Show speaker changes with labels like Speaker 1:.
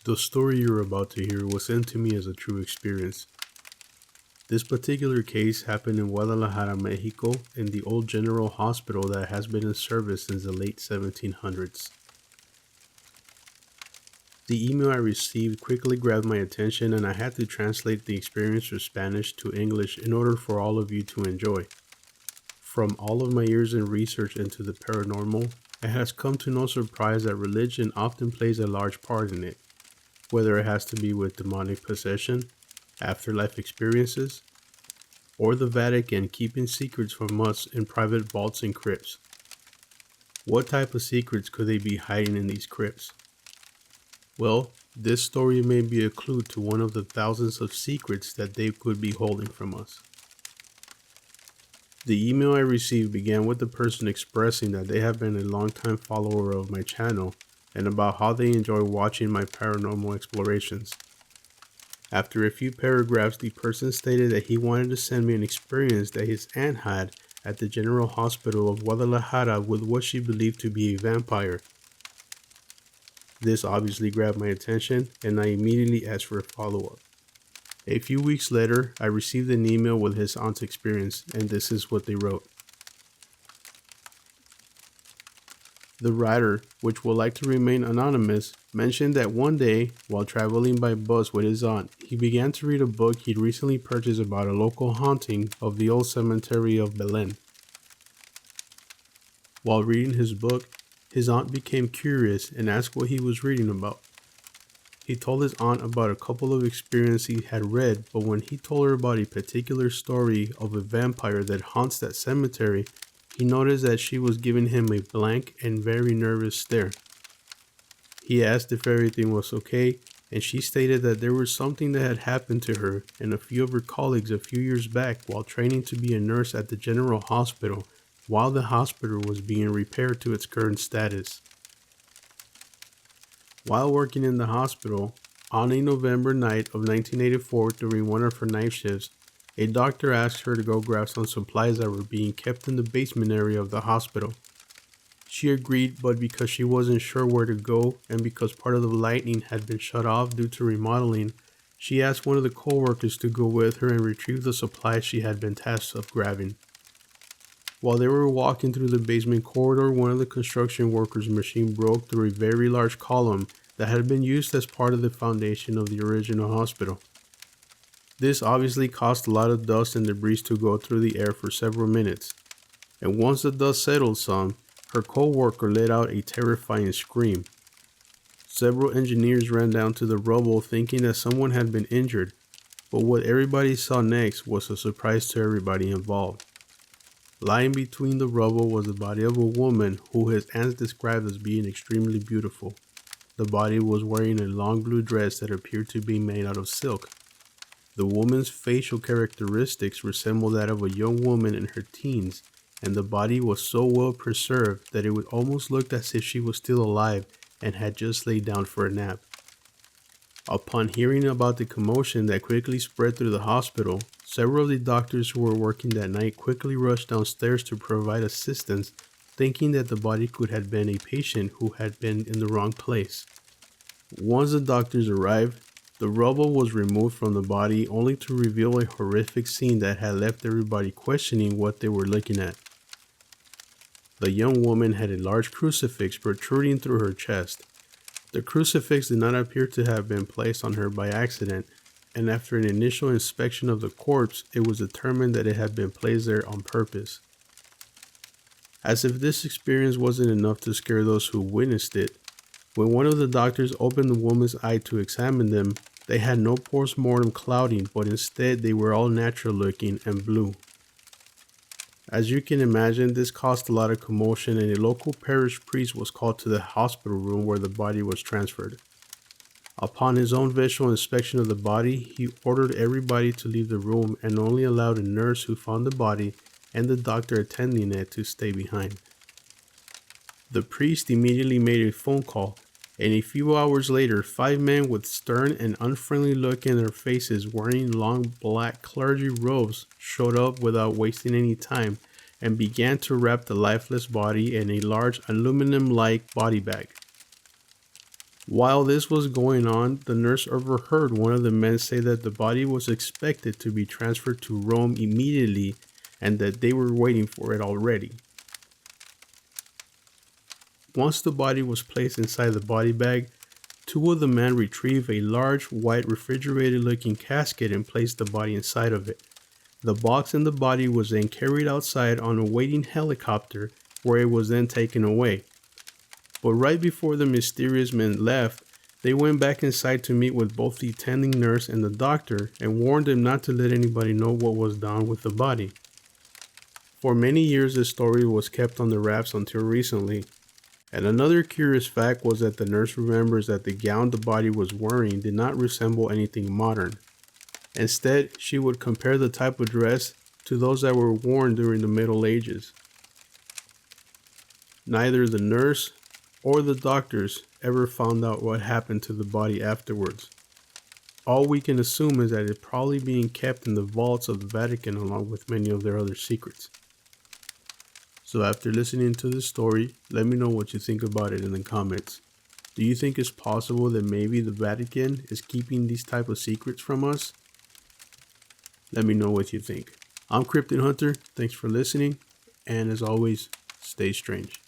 Speaker 1: The story you're about to hear was sent to me as a true experience. This particular case happened in Guadalajara, Mexico, in the old General Hospital that has been in service since the late 1700s. The email I received quickly grabbed my attention, and I had to translate the experience from Spanish to English in order for all of you to enjoy. From all of my years in research into the paranormal, it has come to no surprise that religion often plays a large part in it, whether it has to be with demonic possession, afterlife experiences, or the Vatican keeping secrets from us in private vaults and crypts. What type of secrets could they be hiding in these crypts? Well, this story may be a clue to one of the thousands of secrets that they could be holding from us. The email I received began with the person expressing that they have been a longtime follower of my channel and about how they enjoy watching my paranormal explorations. After a few paragraphs, the person stated that he wanted to send me an experience that his aunt had at the General Hospital of Guadalajara with what she believed to be a vampire. This obviously grabbed my attention, and I immediately asked for a follow-up. A few weeks later, I received an email with his aunt's experience, and this is what they wrote. The writer, which would like to remain anonymous, mentioned that one day, while traveling by bus with his aunt, he began to read a book he'd recently purchased about a local haunting of the old cemetery of Belen. While reading his book, his aunt became curious and asked what he was reading about. He told his aunt about a couple of experiences he had read, but when he told her about a particular story of a vampire that haunts that cemetery, he noticed that she was giving him a blank and very nervous stare. He asked if everything was okay, and she stated that there was something that had happened to her and a few of her colleagues a few years back while training to be a nurse at the General Hospital, while the hospital was being repaired to its current status. While working in the hospital, on a November night of 1984 during one of her night shifts, a doctor asked her to go grab some supplies that were being kept in the basement area of the hospital. She agreed, but because she wasn't sure where to go and because part of the lighting had been shut off due to remodeling, she asked one of the co-workers to go with her and retrieve the supplies she had been tasked of grabbing. While they were walking through the basement corridor, one of the construction workers' machine broke through a very large column that had been used as part of the foundation of the original hospital. This obviously caused a lot of dust and debris to go through the air for several minutes, and once the dust settled some, her co-worker let out a terrifying scream. Several engineers ran down to the rubble thinking that someone had been injured, but what everybody saw next was a surprise to everybody involved. Lying between the rubble was the body of a woman who his aunts described as being extremely beautiful. The body was wearing a long blue dress that appeared to be made out of silk. The woman's facial characteristics resembled that of a young woman in her teens, and the body was so well preserved that it would almost look as if she was still alive and had just laid down for a nap. Upon hearing about the commotion that quickly spread through the hospital, several of the doctors who were working that night quickly rushed downstairs to provide assistance, thinking that the body could have been a patient who had been in the wrong place. Once the doctors arrived, the rubble was removed from the body only to reveal a horrific scene that had left everybody questioning what they were looking at. The young woman had a large crucifix protruding through her chest. The crucifix did not appear to have been placed on her by accident, and after an initial inspection of the corpse, it was determined that it had been placed there on purpose. As if this experience wasn't enough to scare those who witnessed it, when one of the doctors opened the woman's eye to examine them, they had no post-mortem clouding, but instead they were all natural looking and blue. As you can imagine, this caused a lot of commotion, and a local parish priest was called to the hospital room where the body was transferred. Upon his own visual inspection of the body, he ordered everybody to leave the room and only allowed a nurse who found the body and the doctor attending it to stay behind. The priest immediately made a phone call, and a few hours later, 5 men with stern and unfriendly look in their faces wearing long black clergy robes showed up without wasting any time and began to wrap the lifeless body in a large aluminum-like body bag. While this was going on, the nurse overheard one of the men say that the body was expected to be transferred to Rome immediately and that they were waiting for it already. Once the body was placed inside the body bag, two of the men retrieved a large, white, refrigerated-looking casket and placed the body inside of it. The box and the body was then carried outside on a waiting helicopter, where it was then taken away. But right before the mysterious men left, they went back inside to meet with both the attending nurse and the doctor and warned them not to let anybody know what was done with the body. For many years, this story was kept on the wraps until recently. And another curious fact was that the nurse remembers that the gown the body was wearing did not resemble anything modern. Instead, she would compare the type of dress to those that were worn during the Middle Ages. Neither the nurse or the doctors ever found out what happened to the body afterwards. All we can assume is that it's probably being kept in the vaults of the Vatican along with many of their other secrets. So after listening to this story, let me know what you think about it in the comments. Do you think it's possible that maybe the Vatican is keeping these type of secrets from us? Let me know what you think. I'm Cryptid Hunter. Thanks for listening. And as always, stay strange.